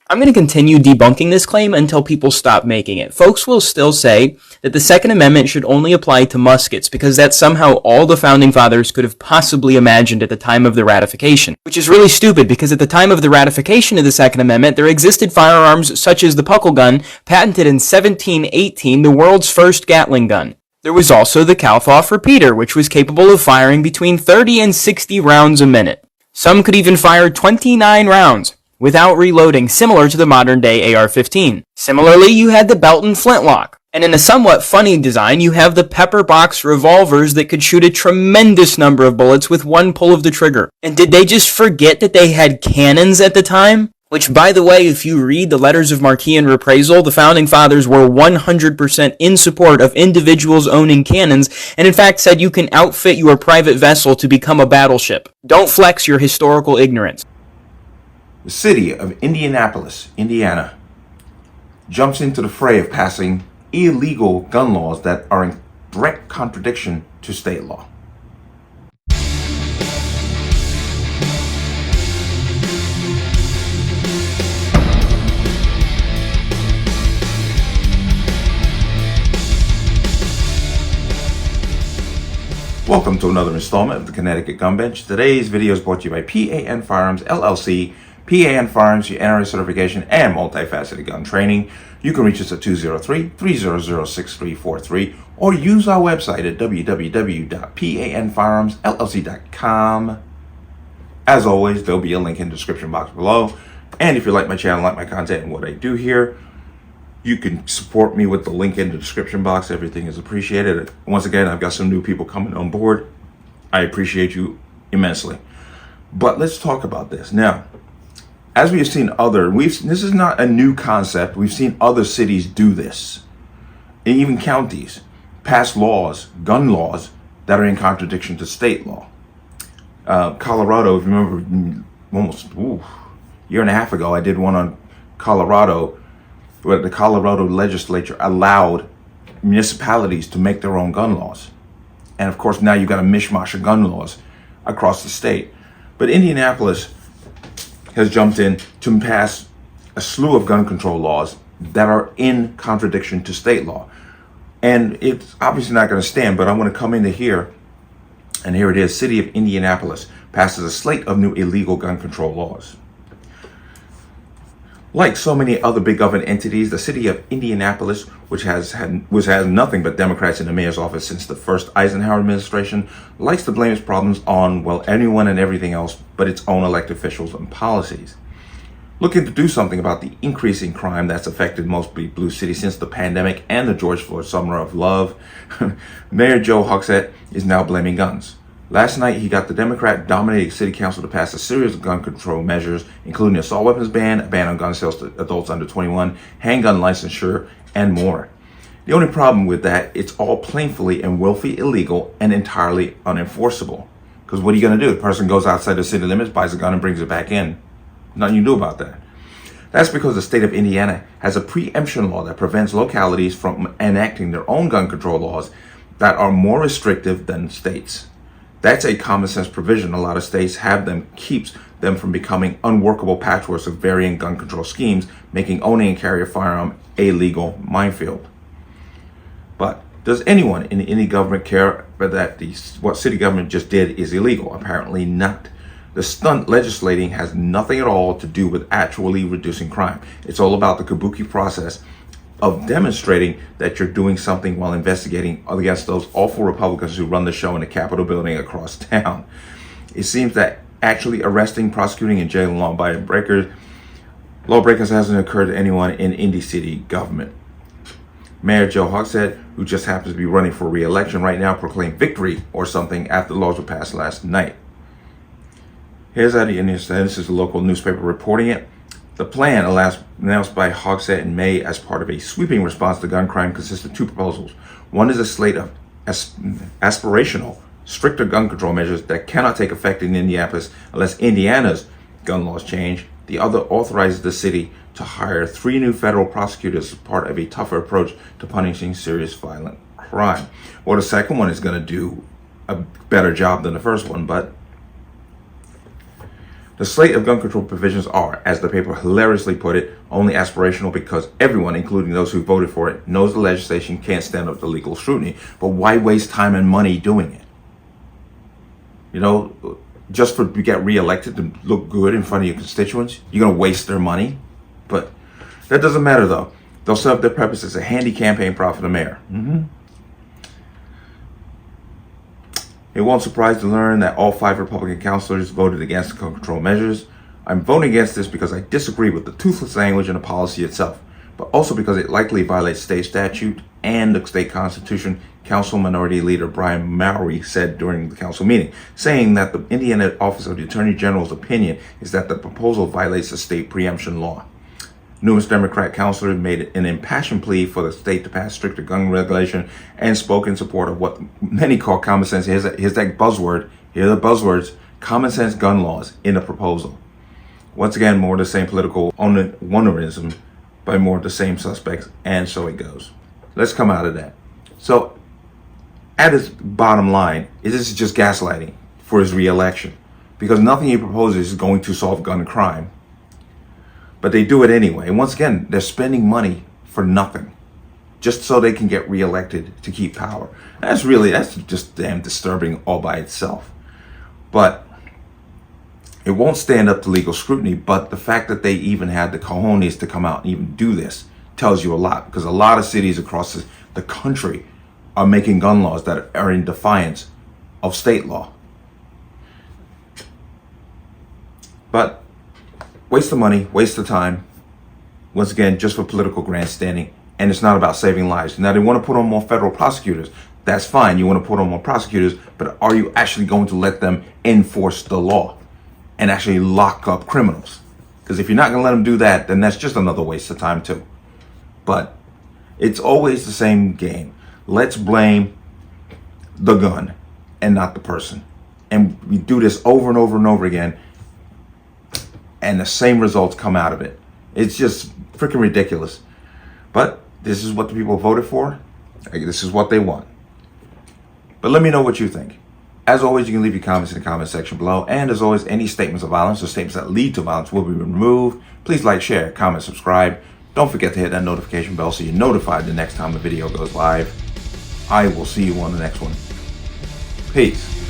I'm going to continue debunking this claim until people stop making it. Folks will still say that the Second Amendment should only apply to muskets because that's somehow all the Founding Fathers could have possibly imagined at the time of the ratification, which is really stupid because at the time of the ratification of the Second Amendment, there existed firearms such as the Puckle gun, patented in 1718, the world's first Gatling gun. There was also the Kaufhof repeater, which was capable of firing between 30 and 60 rounds a minute. Some could even fire 29 rounds without reloading, similar to the modern-day AR-15. Similarly, you had the Belton flintlock. And in a somewhat funny design, you have the pepper box revolvers that could shoot a tremendous number of bullets with one pull of the trigger. And did they just forget that they had cannons at the time? Which, by the way, if you read the letters of marque and reprisal, the Founding Fathers were 100% in support of individuals owning cannons, and in fact said you can outfit your private vessel to become a battleship. Don't flex your historical ignorance. The city of Indianapolis, Indiana, jumps into the fray of passing illegal gun laws that are in direct contradiction to state law. Welcome to another installment of the Connecticut Gun Bench. Today's video is brought to you by P.A.N. Firearms, LLC. P.A.N. Firearms, your NRA certification and multifaceted gun training. You can reach us at 203-300-6343 or use our website at www.panfirearmsllc.com. As always, there'll be a link in the description box below. And if you like my channel, like my content and what I do here, you can support me with the link in the description box. Everything is appreciated. Once again, I've got some new people coming on board. I appreciate you immensely. But let's talk about this. Now, as we have seen this is not a new concept. We've seen other cities do this. And even counties pass laws, gun laws, that are in contradiction to state law. Colorado, if you remember, almost a year and a half ago, I did one on Colorado, where the Colorado legislature allowed municipalities to make their own gun laws. And of course, now you've got a mishmash of gun laws across the state. But Indianapolis has jumped in to pass a slew of gun control laws that are in contradiction to state law. And it's obviously not going to stand, but I'm going to come into here, and here it is. City of Indianapolis passes a slate of new illegal gun control laws. Like so many other big government entities, the city of Indianapolis, which has nothing but Democrats in the mayor's office since the first Eisenhower administration, likes to blame its problems on, well, anyone and everything else but its own elected officials and policies. Looking to do something about the increasing crime that's affected most blue cities since the pandemic and the George Floyd Summer of Love, Mayor Joe Hogsett is now blaming guns. Last night, he got the Democrat-dominated City Council to pass a series of gun control measures, including an assault weapons ban, a ban on gun sales to adults under 21, handgun licensure, and more. The only problem with that, it's all plainly and willfully illegal and entirely unenforceable. Because what are you going to do? The person goes outside the city limits, buys a gun, and brings it back in. Nothing you can do about that. That's because the state of Indiana has a preemption law that prevents localities from enacting their own gun control laws that are more restrictive than states. That's a common sense provision. A lot of states have them, keeps them from becoming unworkable patchworks of varying gun control schemes, making owning and carrying a firearm a legal minefield. But does anyone in any government care that what city government just did is illegal? Apparently not. The stunt legislating has nothing at all to do with actually reducing crime. It's all about the kabuki process of demonstrating that you're doing something while investigating against those awful Republicans who run the show in the Capitol building across town. It seems that actually arresting, prosecuting, and jailing lawbreakers hasn't occurred to anyone in Indy City government. Mayor Joe Hogsett, who just happens to be running for re-election right now, proclaimed victory or something after the laws were passed last night. Here's how this is a local newspaper reporting it. The plan, announced by Hogsett in May as part of a sweeping response to gun crime, consists of two proposals. One is a slate of aspirational, stricter gun control measures that cannot take effect in Indianapolis unless Indiana's gun laws change. The other authorizes the city to hire 3 new federal prosecutors as part of a tougher approach to punishing serious violent crime. Well, the second one is going to do a better job than the first one, but The slate of gun control provisions are, as the paper hilariously put it, only aspirational because everyone, including those who voted for it, knows the legislation can't stand up to legal scrutiny. But why waste time and money doing it? You know, just to get reelected to look good in front of your constituents, you're going to waste their money? But that doesn't matter, though. They'll set up their purpose as a handy campaign prop for the mayor. It won't surprise to learn that all 5 Republican councilors voted against the gun control measures. I'm voting against this because I disagree with the toothless language and the policy itself, but also because it likely violates state statute and the state constitution, Council Minority Leader Brian Mowry said during the council meeting, saying that the Indiana Office of the Attorney General's opinion is that the proposal violates the state preemption law. Numerous Democrat councilors made an impassioned plea for the state to pass stricter gun regulation and spoke in support of what many call common sense. Here's that buzzword. Here are the buzzwords. Common sense gun laws in the proposal. Once again, more of the same political wonderingism by more of the same suspects, and so it goes. Let's come out of that. So, at its bottom line, this is just gaslighting for his re-election, because nothing he proposes is going to solve gun crime. But they do it anyway. And once again, they're spending money for nothing, just so they can get reelected to keep power. That's just damn disturbing all by itself. But it won't stand up to legal scrutiny. But the fact that they even had the cojones to come out and even do this tells you a lot, because a lot of cities across the country are making gun laws that are in defiance of state law. But waste of money, waste of time, once again, just for political grandstanding, and it's not about saving lives. Now, they want to put on more federal prosecutors. That's fine. You want to put on more prosecutors, but are you actually going to let them enforce the law and actually lock up criminals? Because if you're not going to let them do that, then that's just another waste of time too. But it's always the same game. Let's blame the gun and not the person. And we do this over and over and over again, and the same results come out of it. It's just freaking ridiculous. But this is what the people voted for. This is what they want. But let me know what you think. As always, you can leave your comments in the comment section below. And as always, any statements of violence or statements that lead to violence will be removed. Please like, share, comment, subscribe. Don't forget to hit that notification bell so you're notified the next time a video goes live. I will see you on the next one. Peace.